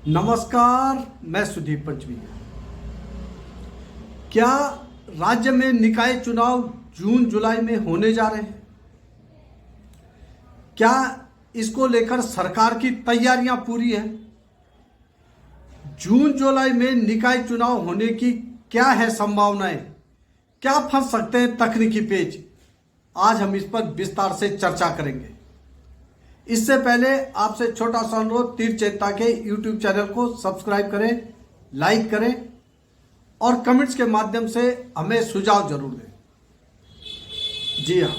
नमस्कार, मैं सुदीप पंचमी। क्या राज्य में निकाय चुनाव जून जुलाई में होने जा रहे हैं? क्या इसको लेकर सरकार की तैयारियां पूरी हैं? जून जुलाई में निकाय चुनाव होने की क्या है संभावनाएं? क्या फंस सकते हैं तकनीकी पेच? आज हम इस पर विस्तार से चर्चा करेंगे। इससे पहले आपसे छोटा सा अनुरोध, तीर चेता के यूट्यूब चैनल को सब्सक्राइब करें, लाइक करें और कमेंट्स के माध्यम से हमें सुझाव जरूर दें। जी हाँ,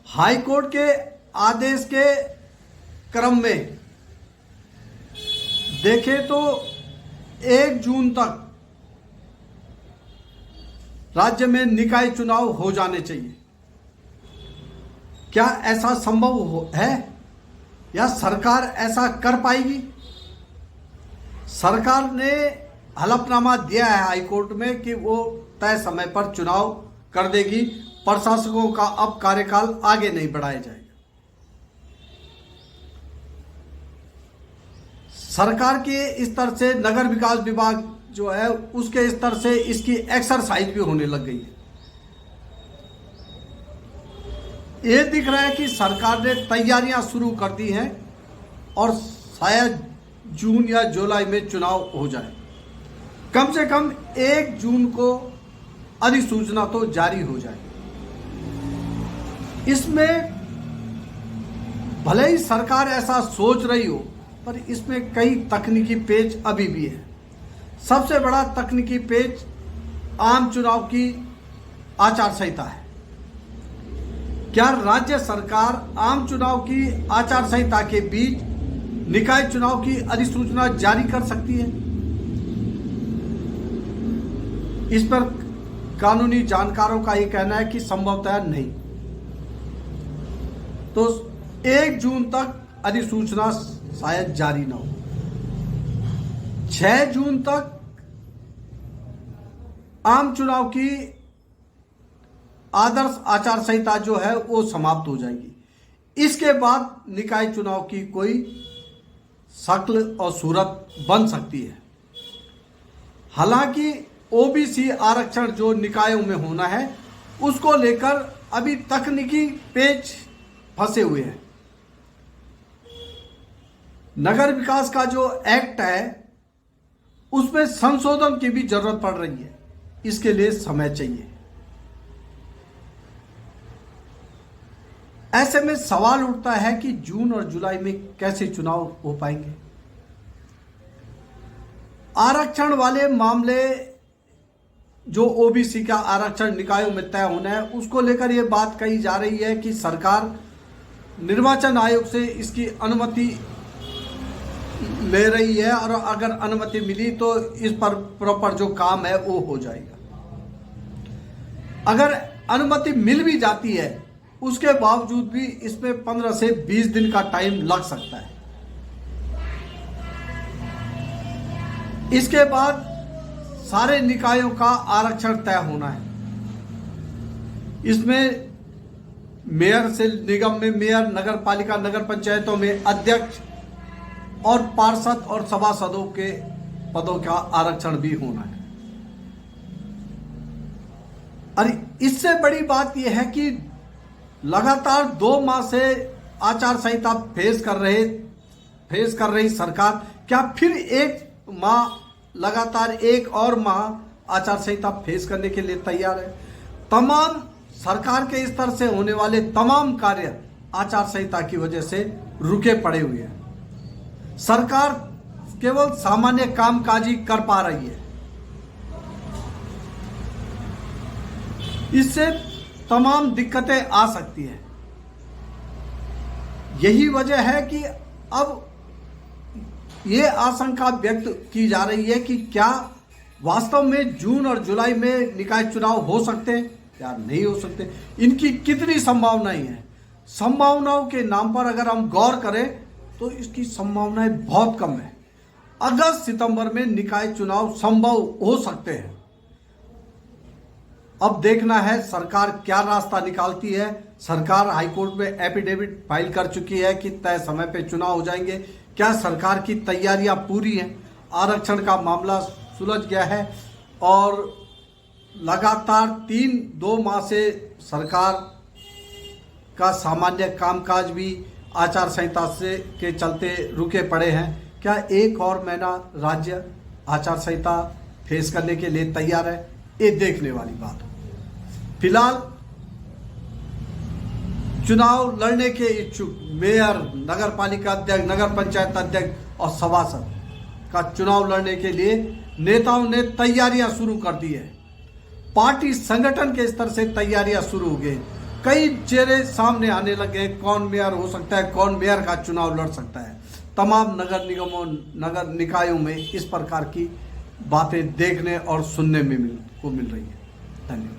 हाई कोर्ट के आदेश के क्रम में देखें तो 1 जून तक राज्य में निकाय चुनाव हो जाने चाहिए। क्या ऐसा संभव है या सरकार ऐसा कर पाएगी? सरकार ने हलफनामा दिया है हाई कोर्ट में कि वो तय समय पर चुनाव कर देगी। प्रशासकों का अब कार्यकाल आगे नहीं बढ़ाया जाएगा। सरकार के स्तर से नगर विकास विभाग जो है उसके स्तर से इसकी एक्सरसाइज भी होने लग गई है। ये दिख रहा है कि सरकार ने तैयारियां शुरू कर दी हैं और शायद जून या जुलाई में चुनाव हो जाए। कम से कम 1 जून को अधिसूचना तो जारी हो जाए। इसमें भले ही सरकार ऐसा सोच रही हो, पर इसमें कई तकनीकी पेच अभी भी है। सबसे बड़ा तकनीकी पेच आम चुनाव की आचार संहिता है। क्या राज्य सरकार आम चुनाव की आचार संहिता के बीच निकाय चुनाव की अधिसूचना जारी कर सकती है? इस पर कानूनी जानकारों का यह कहना है कि संभवतः नहीं। तो 1 जून तक अधिसूचना शायद जारी न हो। 6 जून तक आम चुनाव की आदर्श आचार संहिता जो है वो समाप्त हो जाएगी। इसके बाद निकाय चुनाव की कोई शक्ल और सूरत बन सकती है। हालांकि ओबीसी आरक्षण जो निकायों में होना है उसको लेकर अभी तकनीकी पेच फंसे हुए हैं। नगर विकास का जो एक्ट है उसमें संशोधन की भी जरूरत पड़ रही है। इसके लिए समय चाहिए। ऐसे में सवाल उठता है कि जून और जुलाई में कैसे चुनाव हो पाएंगे। आरक्षण वाले मामले जो ओबीसी का आरक्षण निकायों में तय होना है उसको लेकर यह बात कही जा रही है कि सरकार निर्वाचन आयोग से इसकी अनुमति ले रही है और अगर अनुमति मिली तो इस पर प्रॉपर जो काम है वो हो जाएगा। अगर अनुमति मिल भी जाती है उसके बावजूद भी इसमें 15 से 20 दिन का टाइम लग सकता है। इसके बाद सारे निकायों का आरक्षण तय होना है। इसमें मेयर से निगम में मेयर, नगर पालिका, नगर पंचायतों में अध्यक्ष और पार्षद और सभासदों के पदों का आरक्षण भी होना है। और इससे बड़ी बात यह है कि लगातार 2 माह से आचार संहिता फेस कर रही सरकार क्या फिर 1 माह लगातार 1 और माह आचार संहिता फेस करने के लिए तैयार है? तमाम सरकार के स्तर से होने वाले तमाम कार्य आचार संहिता की वजह से रुके पड़े हुए हैं। सरकार केवल सामान्य कामकाजी कर पा रही है। इससे तमाम दिक्कतें आ सकती हैं। यही वजह है कि अब ये आशंका व्यक्त की जा रही है कि क्या वास्तव में जून और जुलाई में निकाय चुनाव हो सकते हैं या नहीं हो सकते। इनकी कितनी संभावनाएं हैं? संभावनाओं के नाम पर अगर हम गौर करें तो इसकी संभावनाएं बहुत कम है। अगस्त सितंबर में निकाय चुनाव संभव हो सकते हैं। अब देखना है सरकार क्या रास्ता निकालती है। सरकार हाईकोर्ट में एफिडेविट फाइल कर चुकी है कि तय समय पे चुनाव हो जाएंगे। क्या सरकार की तैयारियां पूरी हैं? आरक्षण का मामला सुलझ गया है और लगातार 2 माह से सरकार का सामान्य कामकाज भी आचार संहिता से के चलते रुके पड़े हैं। क्या एक और महीना राज्य आचार संहिता फेस करने के लिए तैयार है? ये देखने वाली बात है। फिलहाल चुनाव लड़ने के इच्छुक मेयर, नगर पालिका अध्यक्ष, नगर पंचायत अध्यक्ष और सभासद का चुनाव लड़ने के लिए नेताओं ने तैयारियां शुरू कर दी है। पार्टी संगठन के स्तर से तैयारियां शुरू हो गई। कई चेहरे सामने आने लगे, कौन मेयर हो सकता है, कौन मेयर का चुनाव लड़ सकता है। तमाम नगर निगमों, नगर निकायों में इस प्रकार की बातें देखने और सुनने में मिल रही है। धन्यवाद।